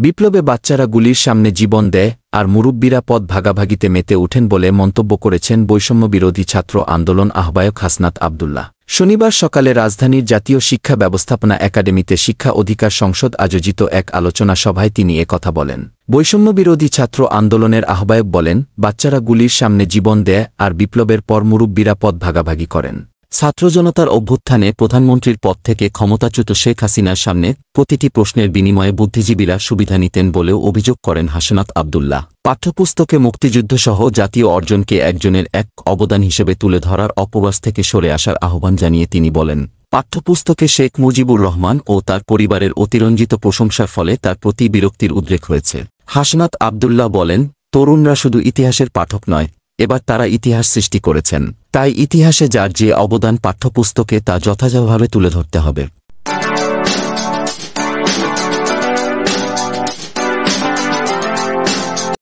বিপ্লবে বাচ্চারা গুলির সামনে জীবন দেয় আর মুরব্বীরা পদ ভাগাভাগিতে মেতে ওঠেন বলে মন্তব্য করেছেন বৈষম্যবিরোধী ছাত্র আন্দোলন আহ্বায়ক হাসনাত আব্দুল্লাহ। শনিবার সকালে রাজধানীর জাতীয় শিক্ষা ব্যবস্থাপনা একাডেমিতে শিক্ষা অধিকার সংসদ আয়োজিত এক আলোচনা সভায় তিনি একথা বলেন। বৈষম্যবিরোধী ছাত্র আন্দোলনের আহ্বায়ক বলেন, বাচ্চারা গুলির সামনে জীবন দেয় আর বিপ্লবের পর মুরব্বীরা পদ ভাগাভাগি করেন। ছাত্র জনতার অভ্যুত্থানে প্রধানমন্ত্রীর পদ থেকে ক্ষমতাচ্যুত শেখ হাসিনার সামনে প্রতিটি প্রশ্নের বিনিময়ে বুদ্ধিজীবীরা সুবিধা নিতেন বলেও অভিযোগ করেন হাসনাত আব্দুল্লাহ। পাঠ্যপুস্তকে মুক্তিযুদ্ধসহ জাতীয় অর্জনকে একজনের এক অবদান হিসেবে তুলে ধরার অপবাস থেকে সরে আসার আহ্বান জানিয়ে তিনি বলেন, পাঠ্যপুস্তকে শেখ মুজিবুর রহমান ও তার পরিবারের অতিরঞ্জিত প্রশংসার ফলে তার প্রতি বিরক্তির উদ্রেক হয়েছে। হাসনাত আব্দুল্লাহ বলেন, তরুণরা শুধু ইতিহাসের পাঠক নয়, এবার তারা ইতিহাস সৃষ্টি করেছেন। তাই ইতিহাসে যার যে অবদান পাঠ্যপুস্তকে তা যথাযথভাবে তুলে ধরতে হবে।